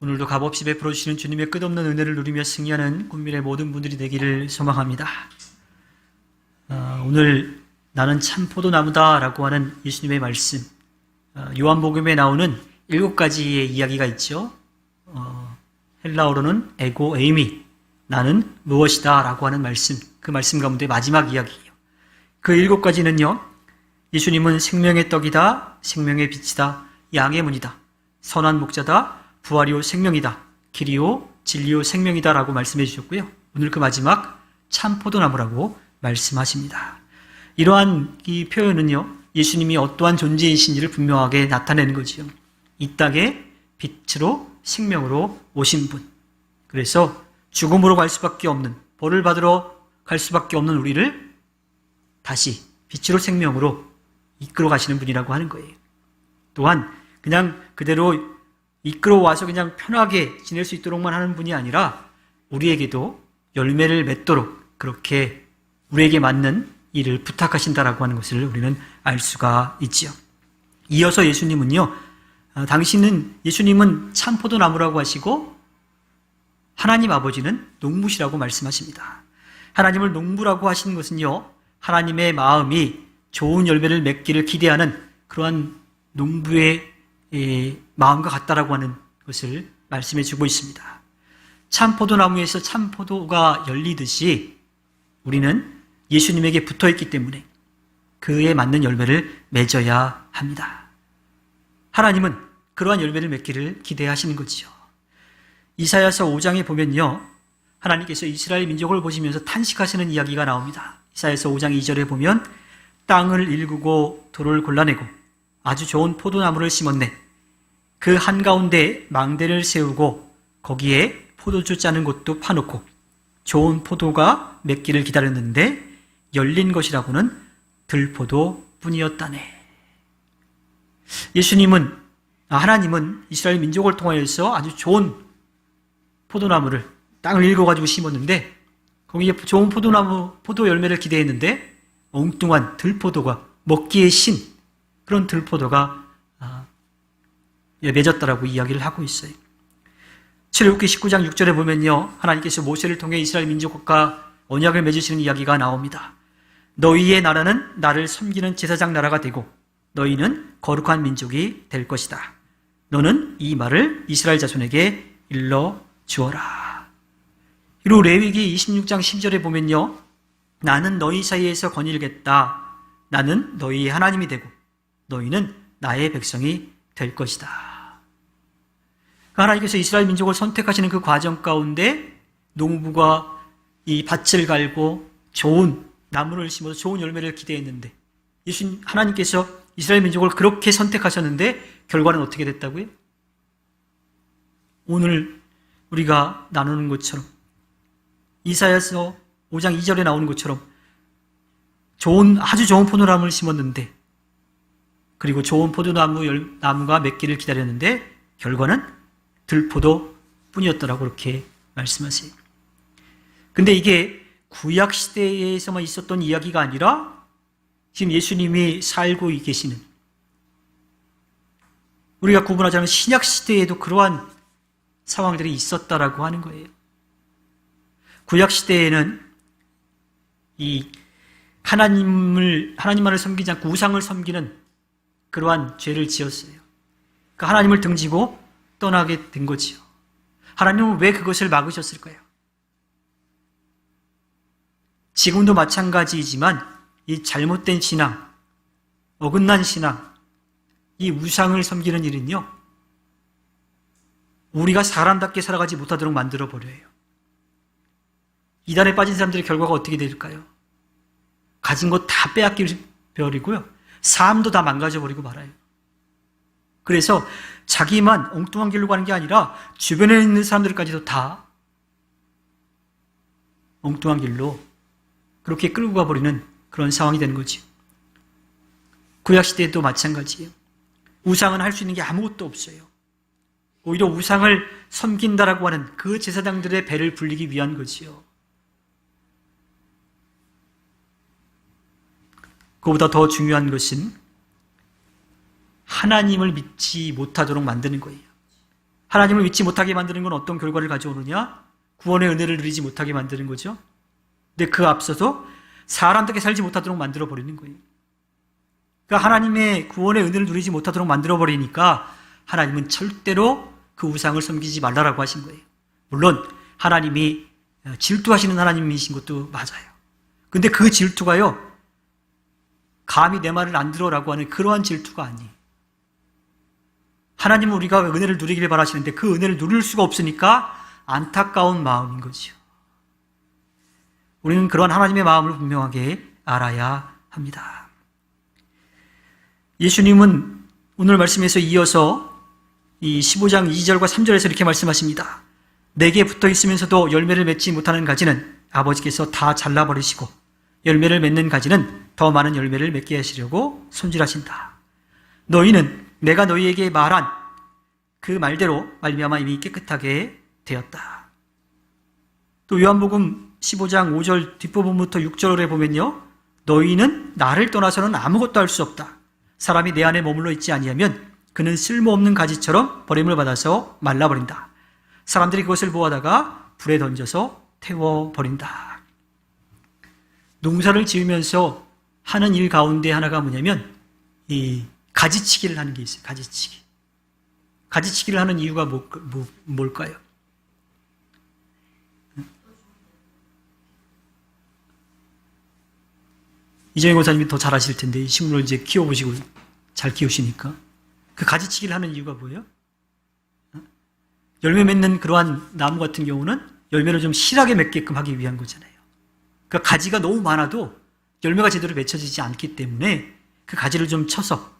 오늘도 값없이 베풀어 주시는 주님의 끝없는 은혜를 누리며 승리하는 꿈밀의 모든 분들이 되기를 소망합니다. 오늘 나는 참 포도나무다 라고 하는 예수님의 말씀, 요한복음에 나오는 7가지의 이야기가 있죠. 헬라어로는 에고 에이미, 나는 무엇이다 라고 하는 말씀, 그 말씀 가운데 마지막 이야기예요. 그 7가지는요, 예수님은 생명의 떡이다, 생명의 빛이다, 양의 문이다, 선한 목자다, 부활이요 생명이다, 길이요 진리요 생명이다 라고 말씀해 주셨고요. 오늘 그 마지막 참 포도나무라고 말씀하십니다. 이러한 이 표현은요, 예수님이 어떠한 존재이신지를 분명하게 나타내는 거지요. 이 땅에 빛으로 생명으로 오신 분. 그래서 죽음으로 갈 수밖에 없는, 벌을 받으러 갈 수밖에 없는 우리를 다시 빛으로 생명으로 이끌어 가시는 분이라고 하는 거예요. 또한 그냥 그대로 이끌어와서 그냥 편하게 지낼 수 있도록만 하는 분이 아니라 우리에게도 열매를 맺도록 그렇게 우리에게 맞는 일을 부탁하신다라고 하는 것을 우리는 알 수가 있지요. 이어서 예수님은요, 예수님은 참 포도나무라고 하시고 하나님 아버지는 농부시라고 말씀하십니다. 하나님을 농부라고 하시는 것은요, 하나님의 마음이 좋은 열매를 맺기를 기대하는 그러한 농부의 마음과 같다라고 하는 것을 말씀해 주고 있습니다. 참 포도나무에서 참 포도가 열리듯이 우리는 예수님에게 붙어 있기 때문에 그에 맞는 열매를 맺어야 합니다. 하나님은 그러한 열매를 맺기를 기대하시는 거지요. 이사야서 5장에 보면요, 하나님께서 이스라엘 민족을 보시면서 탄식하시는 이야기가 나옵니다. 이사야서 5장 2절에 보면 땅을 일구고 돌을 골라내고 아주 좋은 포도나무를 심었네. 그 한가운데 망대를 세우고 거기에 포도주 짜는 곳도 파놓고 좋은 포도가 맺기를 기다렸는데 열린 것이라고는 들포도뿐이었다네. 하나님은 이스라엘 민족을 통하여서 아주 좋은 포도나무를 땅을 일궈가지고 심었는데 거기에 좋은 포도 열매를 기대했는데 엉뚱한 들포도가 먹기에 신 그런 들포도가 맺었다라고 이야기를 하고 있어요. 출애굽기 19장 6절에 보면요, 하나님께서 모세를 통해 이스라엘 민족과 언약을 맺으시는 이야기가 나옵니다. 너희의 나라는 나를 섬기는 제사장 나라가 되고 너희는 거룩한 민족이 될 것이다. 너는 이 말을 이스라엘 자손에게 일러 주어라. 그리고 레위기 26장 10절에 보면요, 나는 너희 사이에서 거닐겠다. 나는 너희의 하나님이 되고 너희는 나의 백성이 될 것이다. 하나님께서 이스라엘 민족을 선택하시는 그 과정 가운데 농부가 이 밭을 갈고 좋은 나무를 심어서 좋은 열매를 기대했는데 하나님께서 이스라엘 민족을 그렇게 선택하셨는데 결과는 어떻게 됐다고요? 오늘 우리가 나누는 것처럼 이사야서 5장 2절에 나오는 것처럼 아주 좋은 포도나무를 심었는데 그리고 좋은 포도나무가 맺기를 기다렸는데 결과는 들포도뿐이었더라고 그렇게 말씀하세요. 근데 이게 구약시대에서만 있었던 이야기가 아니라 지금 예수님이 살고 계시는 우리가 구분하자면 신약시대에도 그러한 상황들이 있었다라고 하는 거예요. 구약시대에는 이 하나님만을 섬기지 않고 우상을 섬기는 그러한 죄를 지었어요. 그 하나님을 등지고 떠나게 된 거지요. 하나님은 왜 그것을 막으셨을까요? 지금도 마찬가지이지만 이 잘못된 신앙, 어긋난 신앙, 이 우상을 섬기는 일은요, 우리가 사람답게 살아가지 못하도록 만들어버려요. 이단에 빠진 사람들의 결과가 어떻게 될까요? 가진 것 다 빼앗겨버리고요, 삶도 다 망가져버리고 말아요. 그래서 자기만 엉뚱한 길로 가는 게 아니라 주변에 있는 사람들까지도 다 엉뚱한 길로 그렇게 끌고 가버리는 그런 상황이 되는 거죠. 구약시대에도 마찬가지예요. 우상은 할 수 있는 게 아무것도 없어요. 오히려 우상을 섬긴다라고 하는 그 제사장들의 배를 불리기 위한 거지요. 그보다 더 중요한 것은 하나님을 믿지 못하도록 만드는 거예요. 하나님을 믿지 못하게 만드는 건 어떤 결과를 가져오느냐? 구원의 은혜를 누리지 못하게 만드는 거죠. 근데 그 앞서서 사람답게 살지 못하도록 만들어버리는 거예요. 그러니까 하나님의 구원의 은혜를 누리지 못하도록 만들어버리니까 하나님은 절대로 그 우상을 섬기지 말라라고 하신 거예요. 물론 하나님이 질투하시는 하나님이신 것도 맞아요. 근데 그 질투가요, 감히 내 말을 안 들어라고 하는 그러한 질투가 아니에요. 하나님은 우리가 은혜를 누리길 바라시는데 그 은혜를 누릴 수가 없으니까 안타까운 마음인 거죠. 우리는 그러한 하나님의 마음을 분명하게 알아야 합니다. 예수님은 오늘 말씀에서 이어서 이 15장 2절과 3절에서 이렇게 말씀하십니다. 내게 붙어 있으면서도 열매를 맺지 못하는 가지는 아버지께서 다 잘라버리시고 열매를 맺는 가지는 더 많은 열매를 맺게 하시려고 손질하신다. 너희는 내가 너희에게 말한 그 말대로 말미암아 이미 깨끗하게 되었다. 또 요한복음 15장 5절 뒷부분부터 6절에 보면요. 너희는 나를 떠나서는 아무것도 할 수 없다. 사람이 내 안에 머물러 있지 아니하면 그는 쓸모없는 가지처럼 버림을 받아서 말라버린다. 사람들이 그것을 보아다가 불에 던져서 태워버린다. 농사를 지으면서 하는 일 가운데 하나가 뭐냐면 이 가지치기를 하는 게 있어요. 가지치기. 가지치기를 하는 이유가 뭘까요? 이정희 권사님이 더 잘 아실 텐데 식물을 이제 키워보시고 잘 키우시니까 그 가지치기를 하는 이유가 뭐예요? 열매 맺는 그러한 나무 같은 경우는 열매를 좀 실하게 맺게끔 하기 위한 거잖아요. 그러니까 가지가 너무 많아도 열매가 제대로 맺혀지지 않기 때문에 그 가지를 좀 쳐서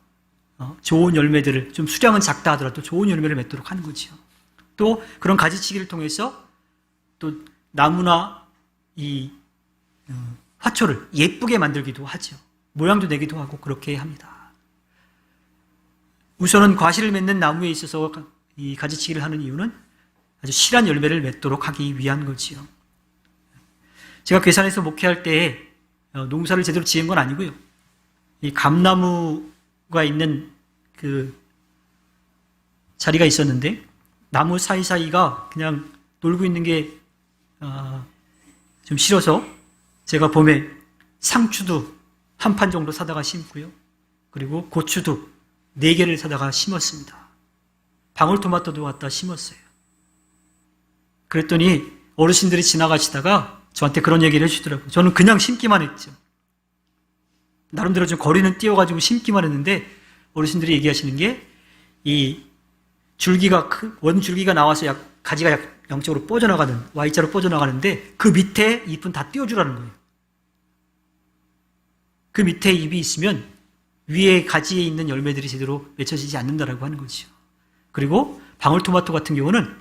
좋은 열매들을 좀 수량은 작다 하더라도 좋은 열매를 맺도록 하는 거죠. 또 그런 가지치기를 통해서 또 나무나 이 화초를 예쁘게 만들기도 하죠. 모양도 내기도 하고 그렇게 합니다. 우선은 과실을 맺는 나무에 있어서 이 가지치기를 하는 이유는 아주 실한 열매를 맺도록 하기 위한 거지요. 제가 괴산에서 목회할 때 농사를 제대로 지은 건 아니고요. 이 감나무가 있는 그 자리가 있었는데 나무 사이사이가 그냥 놀고 있는 게 좀 싫어서 제가 봄에 상추도 한 판 정도 사다가 심고요. 그리고 고추도 4개를 사다가 심었습니다. 방울토마토도 갖다 심었어요. 그랬더니 어르신들이 지나가시다가 저한테 그런 얘기를 해주더라고요. 저는 그냥 심기만 했죠. 나름대로 좀 거리는 띄워가지고 심기만 했는데 어르신들이 얘기하시는 게 이 줄기가 원줄기가 나와서 가지가 양쪽으로 뻗어나가는 Y자로 뻗어나가는데 그 밑에 잎은 다 띄워주라는 거예요. 그 밑에 잎이 있으면 위에 가지에 있는 열매들이 제대로 맺혀지지 않는다라고 하는 거죠. 그리고 방울토마토 같은 경우는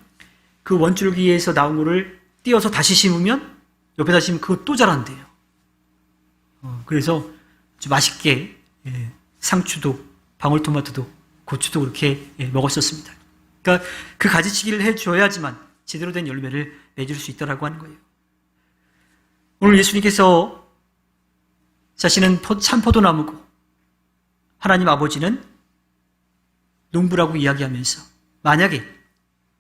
그 원줄기에서 나온 거를 띄어서 다시 심으면 옆에다 심으면 그거 또 자란대요. 그래서 아주 맛있게 상추도 방울토마토도 고추도 그렇게 먹었었습니다. 그러니까 그 가지치기를 해줘야지만 제대로 된 열매를 맺을 수 있다라고 하는 거예요. 오늘 예수님께서 자신은 참포도나무고 하나님 아버지는 농부라고 이야기하면서 만약에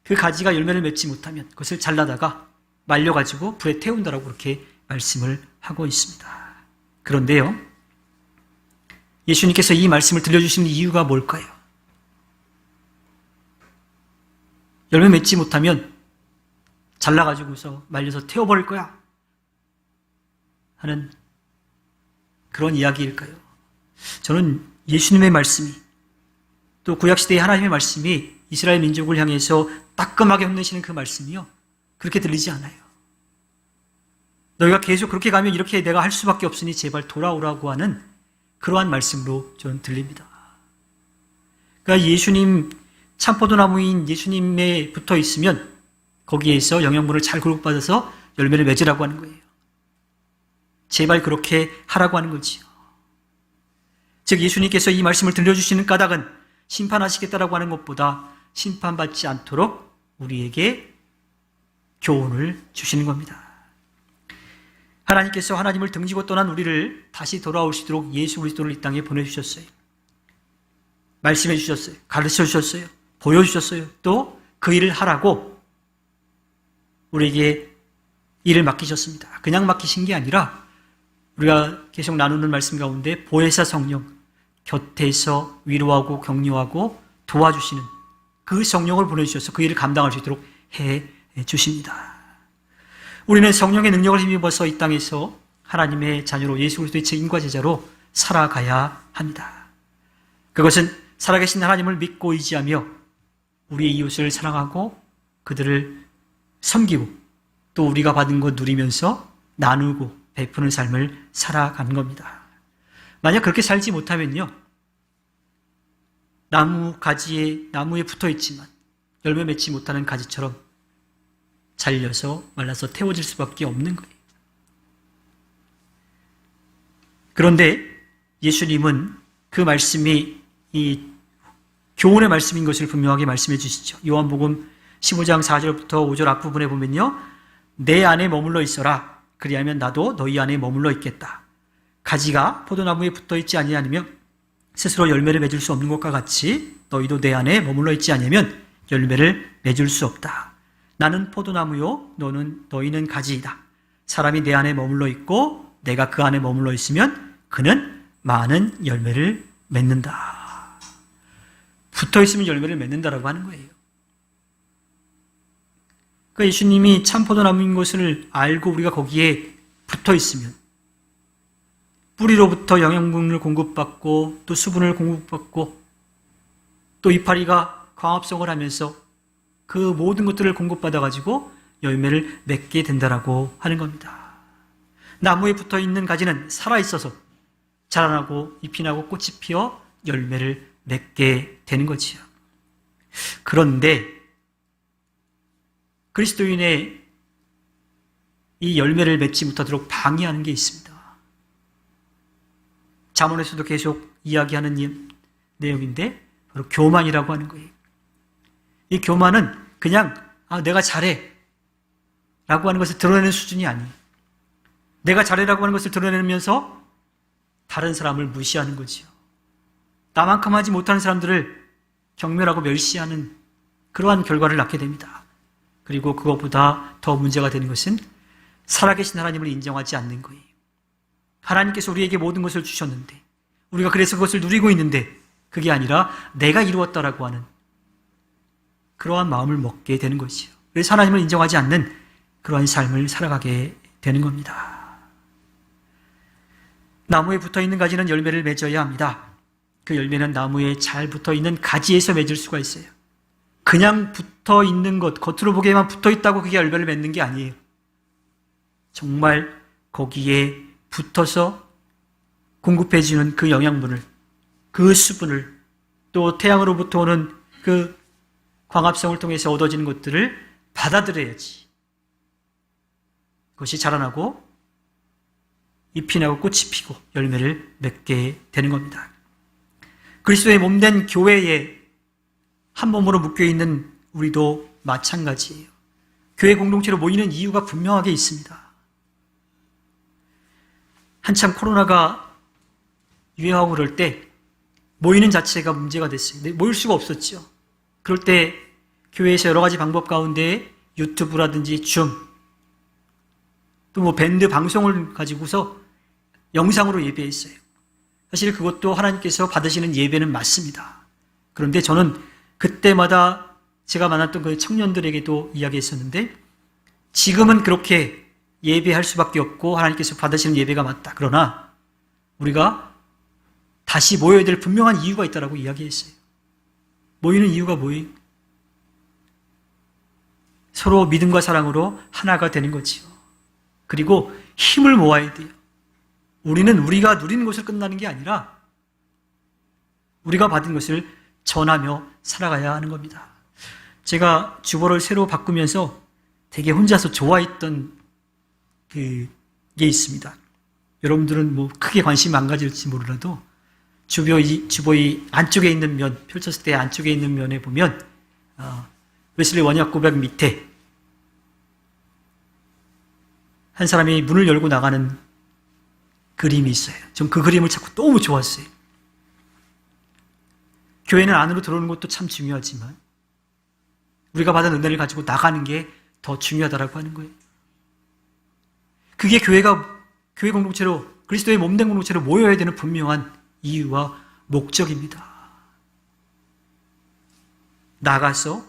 그 가지가 열매를 맺지 못하면 그것을 잘라다가 말려가지고 불에 태운다라고 그렇게 말씀을 하고 있습니다. 그런데요, 예수님께서 이 말씀을 들려주시는 이유가 뭘까요? 열매 맺지 못하면 잘라가지고서 말려서 태워버릴 거야 하는 그런 이야기일까요? 저는 예수님의 말씀이 또 구약시대의 하나님의 말씀이 이스라엘 민족을 향해서 따끔하게 혼내시는 그 말씀이요, 그렇게 들리지 않아요. 너희가 계속 그렇게 가면 이렇게 내가 할 수밖에 없으니 제발 돌아오라고 하는 그러한 말씀으로 저는 들립니다. 그러니까 예수님, 참포도나무인 예수님에 붙어 있으면 거기에서 영양분을 잘 공급받아서 열매를 맺으라고 하는 거예요. 제발 그렇게 하라고 하는 거지요. 즉 예수님께서 이 말씀을 들려주시는 까닭은 심판하시겠다라고 하는 것보다 심판받지 않도록 우리에게 교훈을 주시는 겁니다. 하나님께서 하나님을 등지고 떠난 우리를 다시 돌아오시도록 예수 그리스도를 이 땅에 보내주셨어요. 말씀해 주셨어요. 가르쳐 주셨어요. 보여주셨어요. 또 그 일을 하라고 우리에게 일을 맡기셨습니다. 그냥 맡기신 게 아니라 우리가 계속 나누는 말씀 가운데 보혜사 성령, 곁에서 위로하고 격려하고 도와주시는 그 성령을 보내주셔서 그 일을 감당할 수 있도록 해 주십니다. 우리는 성령의 능력을 힘입어서 이 땅에서 하나님의 자녀로 예수 그리스도의 책임과 제자로 살아가야 합니다. 그것은 살아계신 하나님을 믿고 의지하며 우리의 이웃을 사랑하고 그들을 섬기고 또 우리가 받은 것 누리면서 나누고 베푸는 삶을 살아가는 겁니다. 만약 그렇게 살지 못하면요, 나무에 붙어 있지만 열매 맺지 못하는 가지처럼 잘려서 말라서 태워질 수밖에 없는 거예요. 그런데 예수님은 그 말씀이 이 교훈의 말씀인 것을 분명하게 말씀해 주시죠. 요한복음 15장 4절부터 5절 앞부분에 보면요, 내 안에 머물러 있어라. 그리하면 나도 너희 안에 머물러 있겠다. 가지가 포도나무에 붙어 있지 아니하면 스스로 열매를 맺을 수 없는 것과 같이 너희도 내 안에 머물러 있지 아니하면 열매를 맺을 수 없다. 나는 포도나무요, 너희는 가지이다. 사람이 내 안에 머물러 있고 내가 그 안에 머물러 있으면 그는 많은 열매를 맺는다. 붙어 있으면 열매를 맺는다라고 하는 거예요. 그러니까 예수님이 참 포도나무인 것을 알고 우리가 거기에 붙어 있으면 뿌리로부터 영양분을 공급받고 또 수분을 공급받고 또 이파리가 광합성을 하면서 그 모든 것들을 공급받아가지고 열매를 맺게 된다라고 하는 겁니다. 나무에 붙어 있는 가지는 살아있어서 자라나고 잎이 나고 꽃이 피어 열매를 맺게 되는 거지요. 그런데 그리스도인의 이 열매를 맺지 못하도록 방해하는 게 있습니다. 잠언에서도 계속 이야기하는 내용인데 바로 교만이라고 하는 거예요. 이 교만은 그냥 내가 잘해 라고 하는 것을 드러내는 수준이 아니에요. 내가 잘해라고 하는 것을 드러내면서 다른 사람을 무시하는 거지요. 나만큼 하지 못하는 사람들을 경멸하고 멸시하는 그러한 결과를 낳게 됩니다. 그리고 그것보다 더 문제가 되는 것은 살아계신 하나님을 인정하지 않는 거예요. 하나님께서 우리에게 모든 것을 주셨는데 우리가 그래서 그것을 누리고 있는데 그게 아니라 내가 이루었다라고 하는 그러한 마음을 먹게 되는 것이요. 그래서 하나님을 인정하지 않는 그러한 삶을 살아가게 되는 겁니다. 나무에 붙어있는 가지는 열매를 맺어야 합니다. 그 열매는 나무에 잘 붙어있는 가지에서 맺을 수가 있어요. 그냥 붙어있는 것, 겉으로 보기에만 붙어있다고 그게 열매를 맺는 게 아니에요. 정말 거기에 붙어서 공급해주는 그 영양분을, 그 수분을, 또 태양으로부터 오는 그 광합성을 통해서 얻어지는 것들을 받아들여야지. 그것이 자라나고 잎이 나고 꽃이 피고 열매를 맺게 되는 겁니다. 그리스도의 몸된 교회에 한 몸으로 묶여있는 우리도 마찬가지예요. 교회 공동체로 모이는 이유가 분명하게 있습니다. 한참 코로나가 유행하고 그럴 때 모이는 자체가 문제가 됐어요. 모일 수가 없었죠. 그럴 때 교회에서 여러 가지 방법 가운데 유튜브라든지 줌, 또 밴드 방송을 가지고서 영상으로 예배했어요. 사실 그것도 하나님께서 받으시는 예배는 맞습니다. 그런데 저는 그때마다 제가 만났던 그 청년들에게도 이야기했었는데 지금은 그렇게 예배할 수밖에 없고 하나님께서 받으시는 예배가 맞다. 그러나 우리가 다시 모여야 될 분명한 이유가 있다고 이야기했어요. 모이는 이유가 뭐예요? 서로 믿음과 사랑으로 하나가 되는 거지요. 그리고 힘을 모아야 돼요. 우리는 우리가 누리는 것을 끝나는 게 아니라 우리가 받은 것을 전하며 살아가야 하는 겁니다. 제가 주보를 새로 바꾸면서 되게 혼자서 좋아했던 게 있습니다. 여러분들은 뭐 크게 관심이 안 가질지 모르라도 주보의 안쪽에 있는 면, 펼쳤을 때 안쪽에 있는 면에 보면 웨슬리 원약 고백 밑에 한 사람이 문을 열고 나가는 그림이 있어요. 전 그 그림을 자꾸 너무 좋았어요. 교회는 안으로 들어오는 것도 참 중요하지만 우리가 받은 은혜를 가지고 나가는 게 더 중요하다라고 하는 거예요. 그게 교회 공동체로, 그리스도의 몸된 공동체로 모여야 되는 분명한 이유와 목적입니다. 나가서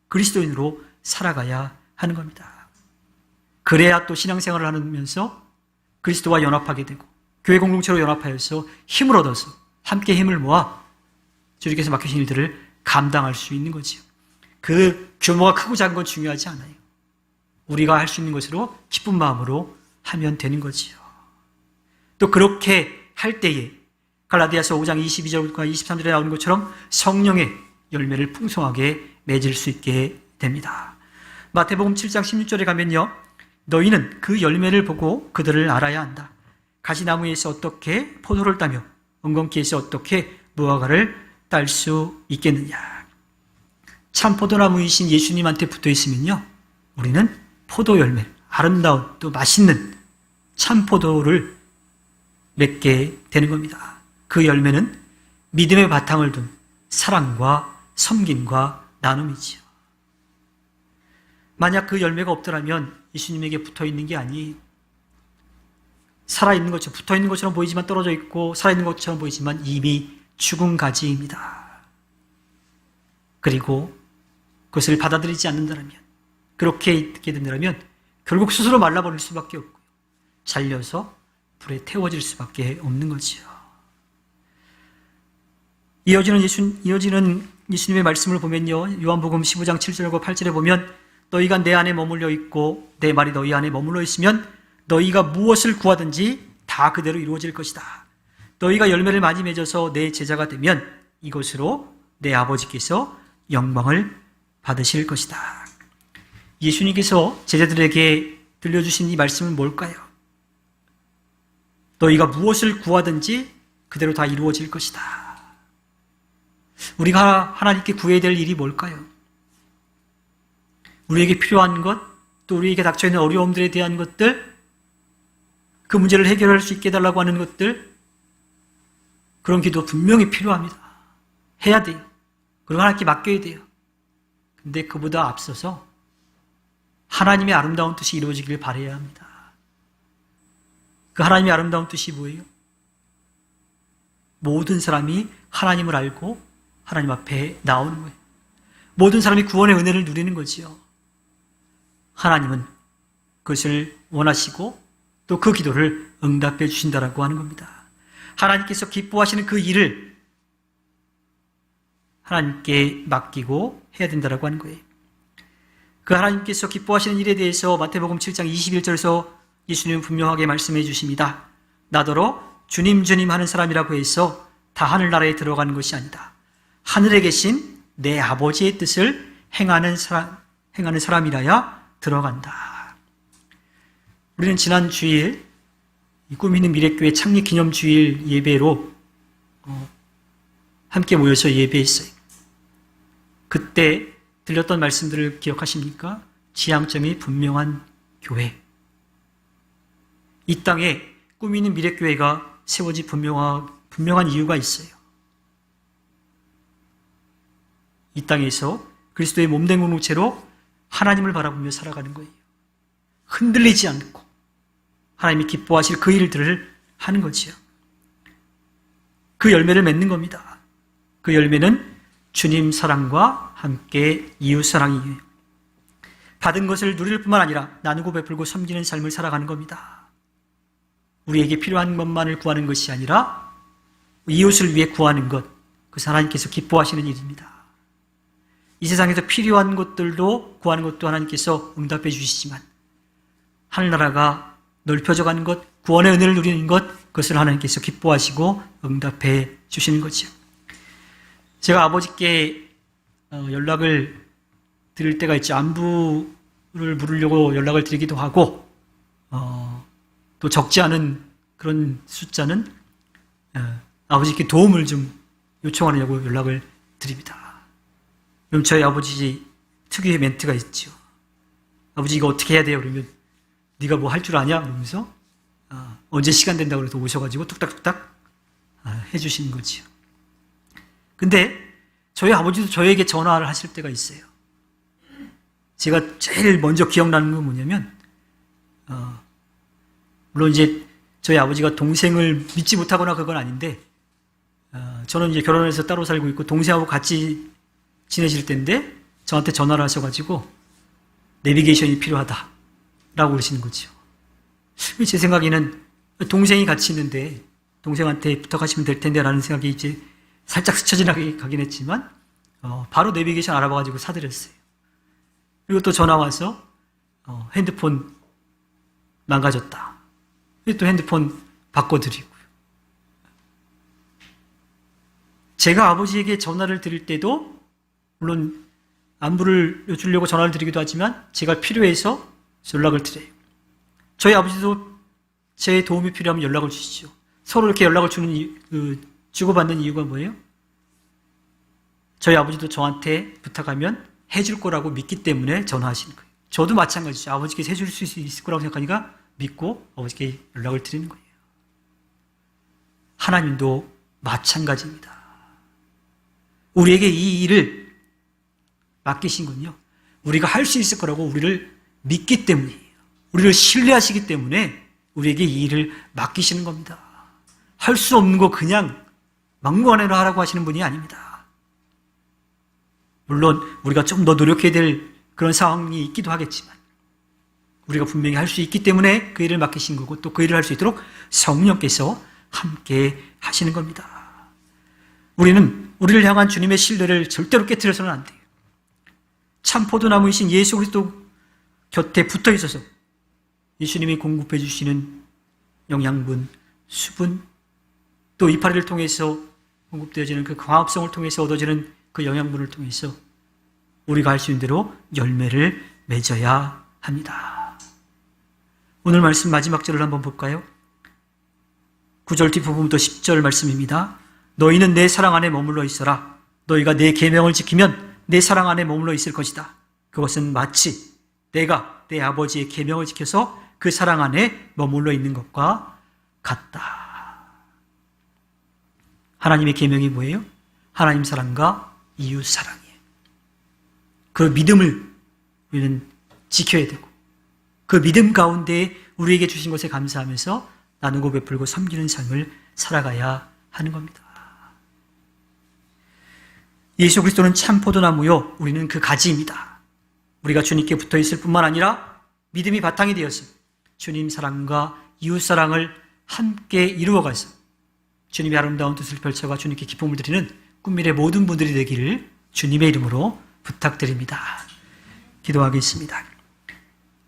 그리스도인으로 살아가야 하는 겁니다. 그래야 또 신앙생활을 하면서 그리스도와 연합하게 되고 교회 공동체로 연합하여서 힘을 얻어서 함께 힘을 모아 주님께서 맡기신 일들을 감당할 수 있는 거지요. 그 규모가 크고 작은 건 중요하지 않아요. 우리가 할 수 있는 것으로 기쁜 마음으로 하면 되는 거지요. 또 그렇게 할 때에 갈라디아서 5장 22절과 23절에 나오는 것처럼 성령의 열매를 풍성하게 맺을 수 있게 됩니다. 마태복음 7장 16절에 가면요, 너희는 그 열매를 보고 그들을 알아야 한다. 가지나무에서 어떻게 포도를 따며 엉겅퀴에서 어떻게 무화과를 딸 수 있겠느냐. 참 포도나무이신 예수님한테 붙어 있으면요, 우리는 포도 열매, 아름다운 또 맛있는 참 포도를 맺게 되는 겁니다. 그 열매는 믿음의 바탕을 둔 사랑과 섬김과 나눔이지요. 만약 그 열매가 없더라면 예수님에게 붙어 있는 게 아니에요. 살아있는 것처럼, 붙어 있는 것처럼 보이지만 떨어져 있고 살아있는 것처럼 보이지만 이미 죽은 가지입니다. 그리고 그것을 받아들이지 않는다면, 그렇게 있게 된다면 결국 스스로 말라버릴 수밖에 없고요, 잘려서 불에 태워질 수밖에 없는 거지요. 이어지는 예수님의 말씀을 보면요, 요한복음 15장 7절과 8절에 보면 너희가 내 안에 머물러 있고 내 말이 너희 안에 머물러 있으면 너희가 무엇을 구하든지 다 그대로 이루어질 것이다. 너희가 열매를 많이 맺어서 내 제자가 되면 이것으로 내 아버지께서 영광을 받으실 것이다. 예수님께서 제자들에게 들려주신 이 말씀은 뭘까요? 너희가 무엇을 구하든지 그대로 다 이루어질 것이다. 우리가 하나님께 구해야 될 일이 뭘까요? 우리에게 필요한 것, 또 우리에게 닥쳐있는 어려움들에 대한 것들, 그 문제를 해결할 수 있게 해달라고 하는 것들, 그런 기도 분명히 필요합니다. 해야 돼요. 그리고 하나님께 맡겨야 돼요. 근데 그보다 앞서서 하나님의 아름다운 뜻이 이루어지길 바라야 합니다. 그 하나님의 아름다운 뜻이 뭐예요? 모든 사람이 하나님을 알고 하나님 앞에 나오는 거예요. 모든 사람이 구원의 은혜를 누리는 거지요. 하나님은 그것을 원하시고 또 그 기도를 응답해 주신다라고 하는 겁니다. 하나님께서 기뻐하시는 그 일을 하나님께 맡기고 해야 된다라고 하는 거예요. 그 하나님께서 기뻐하시는 일에 대해서 마태복음 7장 21절에서 예수님은 분명하게 말씀해 주십니다. 나더러 주님 주님 하는 사람이라고 해서 다 하늘나라에 들어가는 것이 아니다. 하늘에 계신 내 아버지의 뜻을 행하는 사람이라야 들어간다. 우리는 지난 주일 꿈 있는 미래교회 창립 기념 주일 예배로 함께 모여서 예배했어요. 그때 들렸던 말씀들을 기억하십니까? 지향점이 분명한 교회. 이 땅에 꿈 있는 미래교회가 세워진 분명한 이유가 있어요. 이 땅에서 그리스도의 몸된 공동체로 하나님을 바라보며 살아가는 거예요. 흔들리지 않고 하나님이 기뻐하실 그 일들을 하는 거지요. 그 열매를 맺는 겁니다. 그 열매는 주님 사랑과 함께 이웃 사랑이에요. 받은 것을 누릴 뿐만 아니라 나누고 베풀고 섬기는 삶을 살아가는 겁니다. 우리에게 필요한 것만을 구하는 것이 아니라 이웃을 위해 구하는 것, 그것은 하나님께서 기뻐하시는 일입니다. 이 세상에서 필요한 것들도 구하는 것도 하나님께서 응답해 주시지만 하늘나라가 넓혀져 가는 것, 구원의 은혜를 누리는 것, 그것을 하나님께서 기뻐하시고 응답해 주시는 거죠. 제가 아버지께 연락을 드릴 때가 있죠. 안부를 물으려고 연락을 드리기도 하고 또 적지 않은 그런 숫자는 아버지께 도움을 좀 요청하려고 연락을 드립니다. 그럼 저희 아버지 특유의 멘트가 있죠. 아버지 이거 어떻게 해야 돼요? 그러면 네가 뭐 할 줄 아냐? 그러면서 언제 시간 된다고 그래서 오셔가지고 뚝딱뚝딱 해주시는 거지요. 근데 저희 아버지도 저에게 전화를 하실 때가 있어요. 제가 제일 먼저 기억나는 건 뭐냐면, 물론 이제 저희 아버지가 동생을 믿지 못하거나 그건 아닌데, 저는 이제 결혼해서 따로 살고 있고 동생하고 같이 지내실 때인데 저한테 전화를 하셔가지고 내비게이션이 필요하다라고 그러시는 거죠. 제 생각에는 동생이 같이 있는데 동생한테 부탁하시면 될 텐데 라는 생각이 이제 살짝 스쳐 지나가긴 했지만 바로 내비게이션 알아봐가지고 사드렸어요. 그리고 또 전화 와서 핸드폰 망가졌다. 또 핸드폰 바꿔드리고요. 제가 아버지에게 전화를 드릴 때도 물론 안부를 주려고 전화를 드리기도 하지만 제가 필요해서 연락을 드려요. 저희 아버지도 제 도움이 필요하면 연락을 주시죠. 서로 이렇게 연락을 주고받는 이유가 뭐예요? 저희 아버지도 저한테 부탁하면 해줄 거라고 믿기 때문에 전화하시는 거예요. 저도 마찬가지죠. 아버지께서 해줄 수 있을 거라고 생각하니까 믿고 아버지께 연락을 드리는 거예요. 하나님도 마찬가지입니다. 우리에게 이 일을 맡기신 건요, 우리가 할 수 있을 거라고 우리를 믿기 때문이에요. 우리를 신뢰하시기 때문에 우리에게 이 일을 맡기시는 겁니다. 할 수 없는 거 그냥 막무가내로 하라고 하시는 분이 아닙니다. 물론 우리가 좀 더 노력해야 될 그런 상황이 있기도 하겠지만 우리가 분명히 할 수 있기 때문에 그 일을 맡기신 거고 또 그 일을 할 수 있도록 성령께서 함께 하시는 겁니다. 우리는 우리를 향한 주님의 신뢰를 절대로 깨트려서는 안 돼요. 참 포도나무이신 예수 그리스도 곁에 붙어 있어서 예수님이 공급해 주시는 영양분, 수분, 또 이파리를 통해서 공급되어지는 그 광합성을 통해서 얻어지는 그 영양분을 통해서 우리가 할 수 있는 대로 열매를 맺어야 합니다. 오늘 말씀 마지막 절을 한번 볼까요? 9절 뒷부분부터 10절 말씀입니다. 너희는 내 사랑 안에 머물러 있어라. 너희가 내 계명을 지키면 내 사랑 안에 머물러 있을 것이다. 그것은 마치 내가 내 아버지의 계명을 지켜서 그 사랑 안에 머물러 있는 것과 같다. 하나님의 계명이 뭐예요? 하나님 사랑과 이웃 사랑이에요. 그 믿음을 우리는 지켜야 되고 그 믿음 가운데 우리에게 주신 것에 감사하면서 나누고 베풀고 섬기는 삶을 살아가야 하는 겁니다. 예수 그리스도는 참 포도나무요, 우리는 그 가지입니다. 우리가 주님께 붙어 있을 뿐만 아니라 믿음이 바탕이 되어서 주님 사랑과 이웃 사랑을 함께 이루어가서 주님의 아름다운 뜻을 펼쳐가 주님께 기쁨을 드리는 꿈미래 모든 분들이 되기를 주님의 이름으로 부탁드립니다. 기도하겠습니다.